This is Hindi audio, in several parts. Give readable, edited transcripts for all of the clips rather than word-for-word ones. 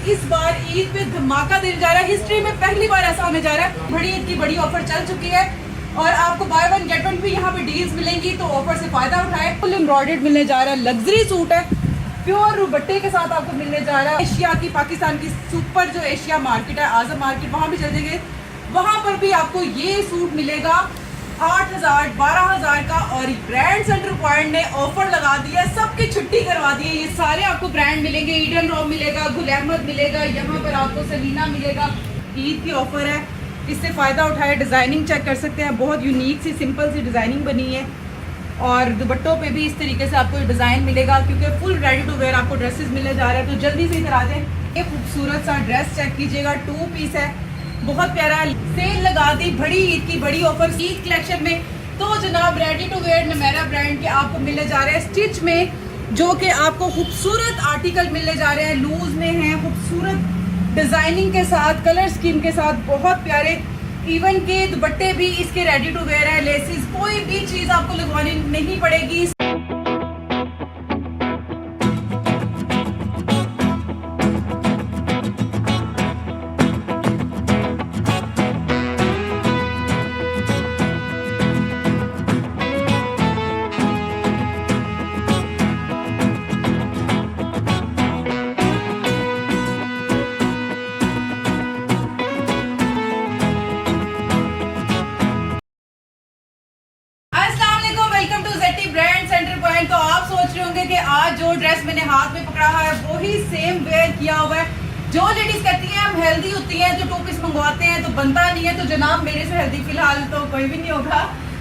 इस बार ईद पे धमाका देने जा रहा है। हिस्ट्री में पहली बार ऐसा होने जा रहा है। बड़ी ईद की बड़ी ऑफर चल चुकी है और आपको बाय वन गेट वन भी यहाँ पे डील्स मिलेंगी, तो ऑफर से फायदा उठाए। फुल एम्ब्रॉयडर्ड मिलने जा रहा है, लग्जरी सूट है, प्योर दुपट्टे के साथ आपको मिलने जा रहा है। एशिया की, पाकिस्तान की सुपर जो एशिया मार्केट है, आजम मार्केट, वहाँ भी चल जाएंगे, वहाँ पर भी आपको ये सूट मिलेगा 8,000 12,000 का। और ब्रांड सेंटर पॉइंट ने ऑफर लगा दिया, सबकी छुट्टी करवा दी है। ये सारे आपको ब्रांड मिलेंगे, ईडन रॉ मिलेगा, गुल अहमद मिलेगा, यहाँ पर आपको सलीना मिलेगा। ईद की ऑफर है, इससे फ़ायदा उठाए। डिज़ाइनिंग चेक कर सकते हैं, बहुत यूनिक सी सिंपल सी डिज़ाइनिंग बनी है। और दुपट्टों पे भी इस तरीके से आपको डिज़ाइन मिलेगा, क्योंकि फुल रेडी टू वेयर आपको ड्रेसेस मिलने जा रहे हैं। तो जल्दी से इधर आ जाए। ये खूबसूरत सा ड्रेस चेक कीजिएगा, 2 पीस है, बहुत प्यारा। सेल लगा दी बड़ी ईद की बड़ी ऑफर ईद कलेक्शन में। तो जनाब रेडी टू वेयर नमेरा ब्रांड के आपको मिलने जा रहे हैं स्टिच में, जो कि आपको खूबसूरत आर्टिकल मिलने जा रहे हैं। लूज में है, खूबसूरत डिजाइनिंग के साथ, कलर स्कीम के साथ, बहुत प्यारे। इवन के दुपट्टे भी इसके रेडी टू वेयर है, लेसिस, कोई भी चीज आपको लगवानी नहीं पड़ेगी। तो आप सोच रहे होंगे कि आज जो ड्रेस मैंने हाथ में पकड़ा है वही सेम वेयर किया हुआ है। जो लेडीज कहती हैं हम हेल्दी होती हैं, जो 2 पीस मंगवाते हैं तो बनता नहीं है, तो जनाब मेरे से हेल्दी फिलहाल तो कोई भी नहीं होगा।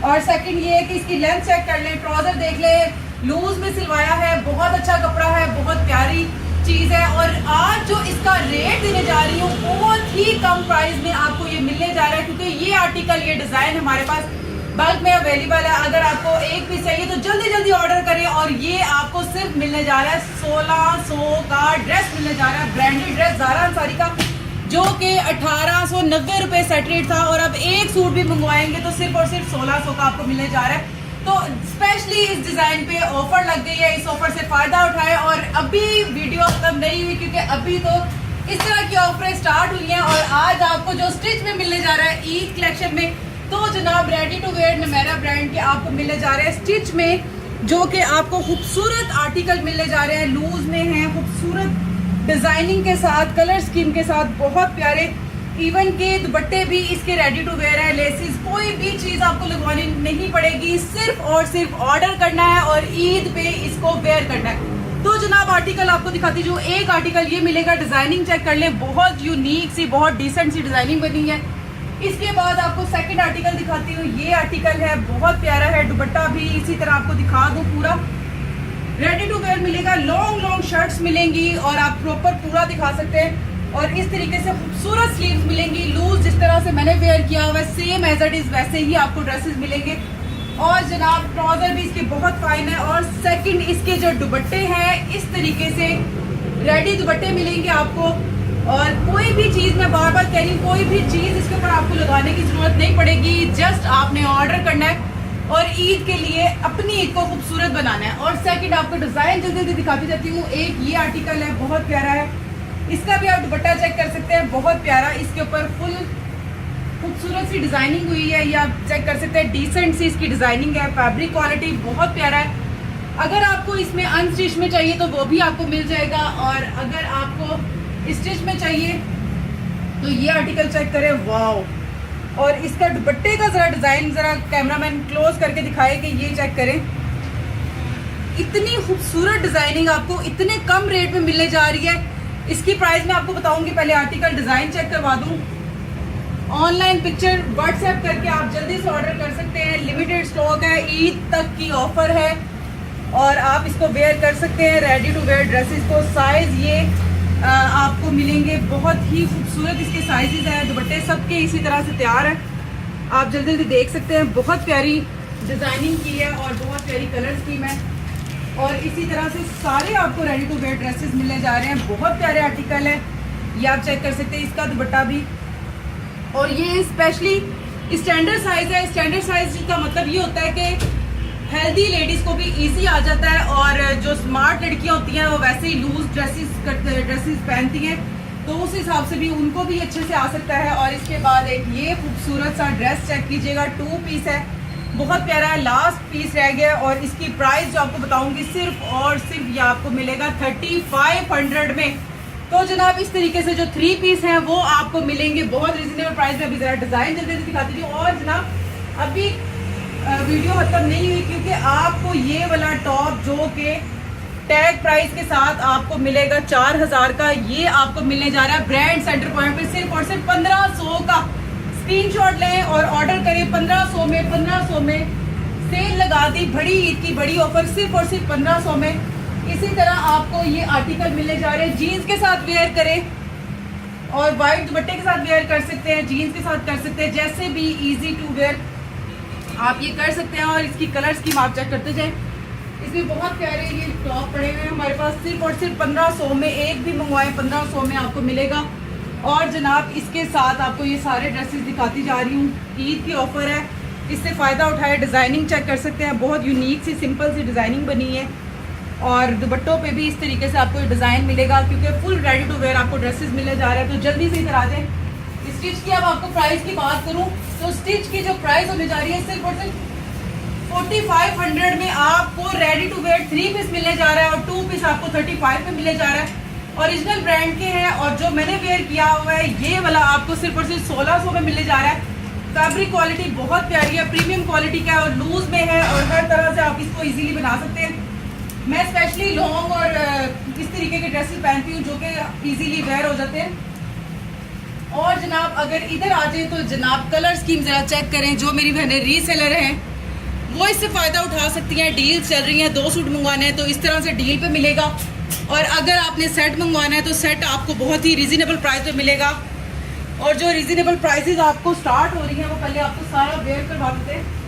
और सेकंड ये है कि इसकी लेंथ चेक कर लें, ट्राउजर देख लें, लूज में सिलवाया है, बहुत अच्छा कपड़ा है, बहुत प्यारी चीज है। और आज जो इसका रेट देने जा रही हूँ बहुत ही कम प्राइस में आपको ये मिलने जा रहा है, क्योंकि ये आर्टिकल, ये डिजाइन हमारे पास बल्क में अवेलेबल है। अगर आपको एक पीस चाहिए तो जल्दी जल्दी ऑर्डर करें। और ये आपको सिर्फ मिलने जा रहा है 1600 का ड्रेस मिलने जा रहा है, ब्रांडेड ड्रेस ज़ारा अंसारी का, जो कि 1890 रुपये सेट रेट था। और अब एक सूट भी मंगवाएंगे तो सिर्फ और सिर्फ 1600 का आपको मिलने जा रहा है। तो स्पेशली इस डिज़ाइन पे ऑफर लग गई है, इस ऑफर से फ़ायदा उठाए। और अभी वीडियो खत्म नहीं हुई, क्योंकि अभी तो इस तरह की ऑफरें स्टार्ट हुई हैं। और आज आपको जो स्टिच में मिलने जा रहा है ईद कलेक्शन में, तो जनाब रेडी टू वेयर नमेरा ब्रांड के आपको मिलने जा रहे हैं स्टिच में, जो कि आपको खूबसूरत आर्टिकल मिलने जा रहे हैं। लूज में है, खूबसूरत डिजाइनिंग के साथ, कलर स्कीम के साथ, बहुत प्यारे। इवन के दुपट्टे भी इसके रेडी टू वेयर है, लेसिस, कोई भी चीज आपको लगवानी नहीं पड़ेगी, सिर्फ और सिर्फ ऑर्डर करना है और ईद पे इसको वेयर करना है। तो जनाब आर्टिकल आपको दिखाती हूँ। एक आर्टिकल ये मिलेगा, डिजाइनिंग चेक कर ले, बहुत यूनिक सी, बहुत डिसेंट सी डिजाइनिंग बनी है। इसके बाद आपको सेकंड आर्टिकल दिखाती हूँ। ये आर्टिकल है, बहुत प्यारा है, दुपट्टा भी इसी तरह आपको दिखा दूँ, पूरा रेडी टू वेयर मिलेगा। लॉन्ग लॉन्ग शर्ट्स मिलेंगी और आप प्रॉपर पूरा दिखा सकते हैं। और इस तरीके से खूबसूरत स्लीव्स मिलेंगी, लूज जिस तरह से मैंने वेयर किया हुआ है सेम एज इट इज वैसे ही आपको ड्रेसेस मिलेंगे। और जनाब ट्राउजर भी इसके बहुत फाइन है। और सेकंड इसके जो दुपट्टे हैं, इस तरीके से रेडी दुपट्टे मिलेंगे आपको। और कोई भी चीज़, मैं बार बार कह रही हूँ, कोई भी चीज़ इसके ऊपर आपको लगाने की ज़रूरत नहीं पड़ेगी, जस्ट आपने ऑर्डर करना है और ईद के लिए अपनी ईद को खूबसूरत बनाना है। और सेकंड आपको डिज़ाइन जल्दी जल्दी दिखाती जाती हूँ। एक ये आर्टिकल है, बहुत प्यारा है, इसका भी आप दुपट्टा चेक कर सकते हैं, बहुत प्यारा। इसके ऊपर फुल खूबसूरत सी डिज़ाइनिंग हुई है, ये आप चेक कर सकते हैं, डिसेंट सी इसकी डिज़ाइनिंग है, फैब्रिक क्वालिटी बहुत प्यारा है। अगर आपको इसमें अनस्टिच में चाहिए तो वो भी आपको मिल जाएगा, और अगर आपको स्टिच में चाहिए तो ये आर्टिकल चेक करें, वाव। और इसका दुपट्टे का जरा डिजाइन, जरा कैमरामैन क्लोज करके दिखाए कि ये चेक करें, इतनी खूबसूरत डिजाइनिंग आपको इतने कम रेट में मिलने जा रही है। इसकी प्राइस मैं आपको बताऊंगी, पहले आर्टिकल डिजाइन चेक करवा दूं। ऑनलाइन पिक्चर व्हाट्सएप करके आप जल्दी से ऑर्डर कर सकते हैं, लिमिटेड स्टॉक है, ईद तक की ऑफर है और आप इसको वेयर कर सकते हैं। रेडी टू वेयर ड्रेसेस को साइज ये आपको मिलेंगे, बहुत ही खूबसूरत इसके साइजेस हैं, दुपट्टे सबके इसी तरह से तैयार है, आप जल्दी जल्दी देख सकते हैं। बहुत प्यारी डिज़ाइनिंग की है और बहुत प्यारी कलर स्कीम है। और इसी तरह से सारे आपको रेडी टू वेयर ड्रेसेस मिलने जा रहे हैं, बहुत प्यारे आर्टिकल है, ये आप चेक कर सकते हैं, इसका दुपट्टा भी। और ये स्पेशली स्टैंडर्ड साइज है। स्टैंडर्ड साइज का मतलब ये होता है कि हेल्दी लेडीज़ को भी इजी आ जाता है, और जो स्मार्ट लड़कियां होती हैं वो वैसे ही लूज ड्रेसेस पहनती हैं, तो उस हिसाब से भी उनको भी अच्छे से आ सकता है। और इसके बाद एक ये खूबसूरत सा ड्रेस चेक कीजिएगा, 2 पीस है, बहुत प्यारा है, लास्ट पीस रह गया। और इसकी प्राइस जो आपको बताऊंगी सिर्फ और सिर्फ ये आपको मिलेगा 3500 में। तो जनाब इस तरीके से जो 3 पीस हैं वो आपको मिलेंगे बहुत रिजनेबल प्राइस में। अभी ज़रा डिज़ाइन जल्दी से दिखाती हूँ। और जनाब अभी वीडियो खत्म नहीं हुई, क्योंकि आपको ये वाला टॉप जो कि टैग प्राइस के साथ आपको मिलेगा 4000 का, ये आपको मिलने जा रहा है ब्रांड सेंटर पॉइंट पे सिर्फ और सिर्फ 1500 का। स्क्रीनशॉट लें और ऑर्डर करें 1500 में। 1500 में सेल लगा दी, बड़ी ईद की बड़ी ऑफर, सिर्फ और सिर्फ 1500 में। इसी तरह आपको ये आर्टिकल मिलने जा रहे हैं, जीन्स के साथ वेयर करें और वाइट दुपट्टे के साथ वेयर कर सकते हैं, जीन्स के साथ कर सकते हैं, जैसे भी इजी टू वेयर आप ये कर सकते हैं। और इसकी कलर स्कीम आप चेक करते जाएं, इसमें बहुत प्यारे ये टॉप पड़े हुए हैं हमारे पास, सिर्फ और सिर्फ 1500 में। एक भी मंगवाए 1500 में आपको मिलेगा। और जनाब इसके साथ आपको ये सारे ड्रेसेस दिखाती जा रही हूँ, ईद की ऑफर है, इससे फ़ायदा उठाए। डिज़ाइनिंग चेक कर सकते हैं, बहुत यूनिक सी सिंपल सी डिज़ाइनिंग बनी है। और दुपट्टों पे भी इस तरीके से आपको डिज़ाइन मिलेगा, क्योंकि फुल रेडी टू वेयर आपको ड्रेसेस मिलने जा रहे हैं। तो जल्दी से इधर आ जाएँ। स्टिच की अब आपको प्राइस की बात करूँ तो स्टिच की जो प्राइस होने जा रही है सिर्फ और सिर्फ 4500 में आपको रेडी टू वेयर 3 पीस मिलने जा रहा है। और 2 पीस आपको 35 में मिलने जा रहा है। ओरिजिनल ब्रांड के हैं। और जो मैंने वेयर किया हुआ है ये वाला आपको सिर्फ और सिर्फ 1600 में मिलने जा रहा है। फैब्रिक क्वालिटी बहुत प्यारी है, प्रीमियम क्वालिटी का है और लूज में है और हर तरह से आप इसको इजीली बना सकते हैं। मैं स्पेशली लॉन्ग और इस तरीके के ड्रेसेस पहनती हूँ जो कि इजीली वेयर हो जाते हैं। और जनाब अगर इधर आ जाए तो जनाब कलर स्कीम ज़रा चेक करें। जो मेरी बहनें रीसेलर हैं वो इससे फ़ायदा उठा सकती हैं। डील चल रही हैं, 2 सूट मंगवाने हैं तो इस तरह से डील पे मिलेगा। और अगर आपने सेट मंगवाना है तो सेट आपको बहुत ही रीज़नेबल प्राइस पे मिलेगा। और जो रीज़नेबल प्राइसेस आपको स्टार्ट हो रही हैं वो पहले आपको सारा वेयर करवा देते हैं।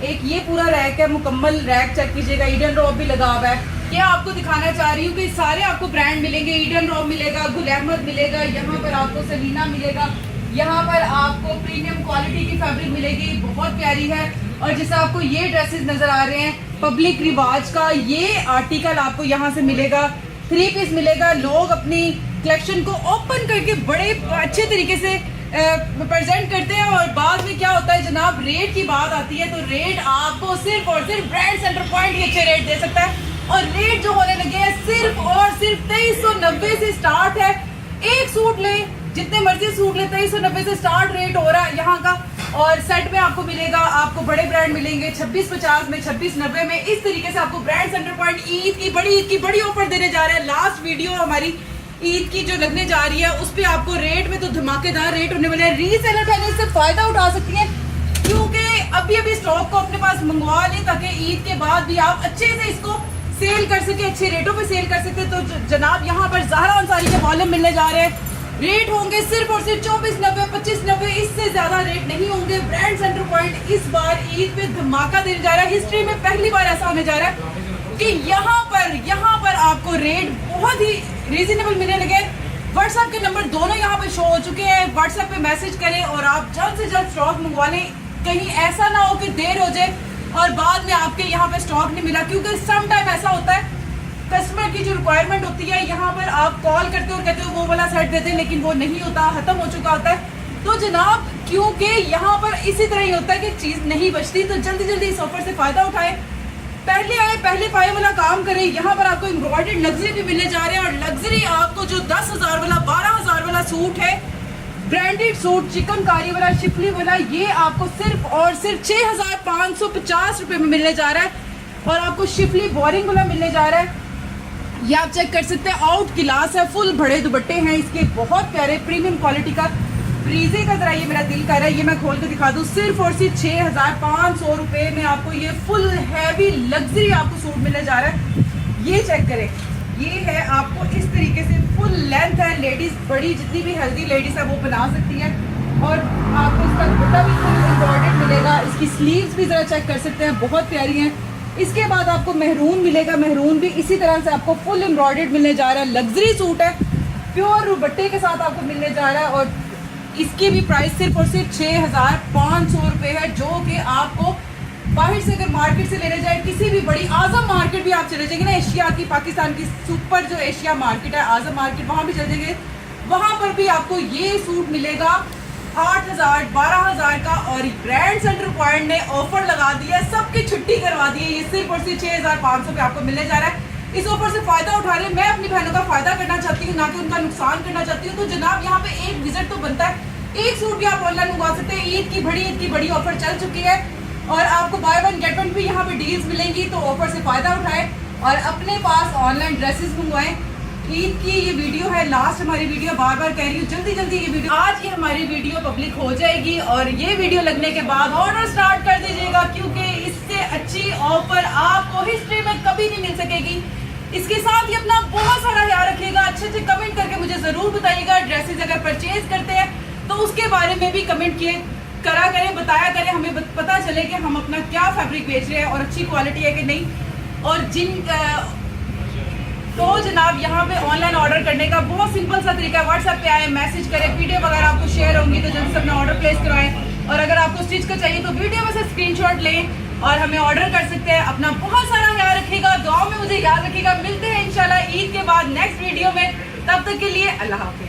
एक ये पूरा रैक है, मुकम्मल रैक चेक कीजिएगा, ईडन रॉब भी लगा हुआ है। ये आपको दिखाना चाह रही हूँ कि सारे आपको ब्रांड मिलेंगे। ईडन रॉब मिलेगा, गुल अहमद मिलेगा, यहाँ पर आपको सलीना मिलेगा, यहाँ पर आपको प्रीमियम क्वालिटी की फैब्रिक मिलेगी, बहुत प्यारी है। और जैसे आपको ये ड्रेसेस नजर आ रहे हैं पब्लिक रिवाज का, ये आर्टिकल आपको यहाँ से मिलेगा, 3 पीस मिलेगा। लोग अपनी कलेक्शन को ओपन करके बड़े अच्छे तरीके से प्रेजेंट करते हैं। और बाद में क्या होता है जनाब, रेट की बात आती है तो रेट आपको सिर्फ और सिर्फ ब्रांड सेंटर पॉइंट ही अच्छे रेट दे सकता है। और रेट जो होने लगे हैं सिर्फ और सिर्फ 2390 से स्टार्ट है। एक सूट ले, जितने मर्जी सूट ले, 2390 से स्टार्ट रेट हो रहा है यहाँ का। और सेट में आपको मिलेगा, आपको बड़े ब्रांड मिलेंगे 2650 में, 2690 में। इस तरीके से आपको ब्रांड सेंटर पॉइंट ईद की बड़ी ऑफर देने जा रहे हैं। लास्ट वीडियो हमारी ईद की जो लगने जा रही है उस पर आपको रेट में तो धमाकेदार रेट होने वाले हैं। रीसेलर पहले इससे फायदा उठा सकती हैं, क्योंकि अभी स्टॉक को अपने पास मंगवा लें ताकि ईद के बाद भी आप अच्छे से इसको सेल कर सके, अच्छे रेटों पे सेल कर सकते। तो जनाब यहाँ पर ज़हरा अंसारी के वॉल्यूम मिलने जा रहे हैं। रेट होंगे सिर्फ और सिर्फ 2490, 2590, इससे ज्यादा रेट नहीं होंगे। ब्रांड सेंटर पॉइंट इस बार ईद पे धमाका देने जा रहा है। हिस्ट्री में पहली बार ऐसा होने जा रहा है कि यहाँ पर आपको रेट बहुत ही रीजनेबल मिलने लगे। व्हाट्सएप के नंबर दोनों यहाँ पे शो हो चुके हैं, व्हाट्सएप पे मैसेज करें और आप जल्द से जल्द स्टॉक मंगवा लें। कहीं ऐसा ना हो कि देर हो जाए और बाद में आपके यहाँ पे स्टॉक नहीं मिला, क्योंकि सम टाइम ऐसा होता है कस्टमर की जो रिक्वायरमेंट होती है यहाँ पर आप कॉल करते हो और कहते हो वो वाला सेट देते हैं, लेकिन वो नहीं होता, खत्म हो चुका होता है। तो जनाब क्योंकि यहाँ पर इसी तरह ही होता है कि चीज़ नहीं बचती, तो जल्दी जल्दी इस ऑफर से फ़ायदा उठाएं। पहले आए पहले पाए वाला काम करें। यहाँ पर आपको एम्ब्रॉयडर्ड लग्जरी भी मिलने जा रहे हैं। और लग्जरी आपको जो 10,000 वाला 12,000 वाला सूट है, ब्रांडेड सूट चिकनकारी वाला शिफली वाला, ये आपको सिर्फ और सिर्फ 6550 रुपये में मिलने जा रहा है। और आपको शिफली बोरिंग वाला मिलने जा रहा है, ये आप चेक कर सकते हैं, आउट क्लास है, फुल बड़े दुपट्टे हैं इसके, बहुत प्यारे प्रीमियम क्वालिटी का। फ्रीजे का जरा ये मेरा दिल कर रहा है, ये मैं खोल के दिखा दूँ। सिर्फ और सिर्फ 6500 रुपये में आपको ये फुल हैवी लग्जरी आपको सूट मिलने जा रहा है। ये चेक करें, ये है आपको इस तरीके से फुल लेंथ है। लेडीज बड़ी जितनी भी हेल्दी लेडीज है वो बना सकती है। और आपको इसका दुपट्टा भी फुल एम्ब्रॉयडर्ड मिलेगा। इसकी स्लीव्स भी ज़रा चेक कर सकते हैं, बहुत प्यारी हैं। इसके बाद आपको मेहरून मिलेगा, मेहरून भी इसी तरह से आपको फुल एम्ब्रॉयडर्ड मिलने जा रहा है। लग्जरी सूट है, प्योर दुपट्टे के साथ आपको मिलने जा रहा है। और इसकी भी प्राइस सिर्फ और सिर्फ 6500 रुपये है, जो कि आपको बाहर से अगर मार्केट से लेने जाए, किसी भी बड़ी आज़म मार्केट भी आप चले जाएंगे ना, एशिया की, पाकिस्तान की सुपर जो एशिया मार्केट है आज़म मार्केट, वहाँ भी चले जाएंगे वहां पर भी आपको ये सूट मिलेगा 8,000 12,000 का। और ब्रांड सेंटर पॉइंट ने ऑफर लगा दिया, सबकी छुट्टी करवा दी है। ये सिर्फ और सिर्फ 6,500 पे आपको मिलने जा रहा है। इस ऑफर से फायदा उठा रहे हैं। मैं अपनी बहनों का फायदा करना चाहती हूँ, ना कि उनका नुकसान करना चाहती हूँ। तो जनाब यहाँ पे एक विजिट तो बनता है, एक सूट भी आप ऑनलाइन मंगवा सकते हैं। ईद की बड़ी ऑफर चल चुकी है और आपको बाय वन गेट वन भी यहाँ पे डील्स मिलेंगी। तो ऑफर से फायदा उठाएं और अपने पास ऑनलाइन ड्रेसेस मंगवाएं। ईद की ये वीडियो है, लास्ट हमारी वीडियो, बार बार कह रही हूँ जल्दी जल्दी ये वीडियो, आज ये हमारी वीडियो पब्लिक हो जाएगी और ये वीडियो लगने के बाद ऑर्डर स्टार्ट कर दीजिएगा, क्योंकि इससे अच्छी ऑफर आपको हिस्ट्री में कभी नहीं मिल सकेगी। इसके साथ ही अपना बहुत सारा ख्याल रखिएगा। अच्छे अच्छे कमेंट करके मुझे जरूर बताइएगा। ड्रेसेस अगर परचेज करते हैं तो उसके बारे में भी कमेंट किए करा करें, बताया करें, हमें पता चले कि हम अपना क्या फैब्रिक बेच रहे हैं और अच्छी क्वालिटी है कि नहीं। और तो जनाब यहाँ पे ऑनलाइन ऑर्डर करने का बहुत सिंपल सा तरीका है। व्हाट्सएप पे आए, मैसेज करें, पीडीएफ वगैरह आपको शेयर होंगी तो जल्दी से अपना ऑर्डर प्लेस करवाएं। और अगर आपको स्टिच का चाहिए तो वीडियो में से स्क्रीनशॉट लें और हमें ऑर्डर कर सकते हैं। अपना बहुत सारा ख्याल रखिएगा, दुआओं में मुझे याद रखिएगा। मिलते हैं इंशाल्लाह ईद के बाद नेक्स्ट वीडियो में, तब तक के लिए अल्लाह हाफिज़।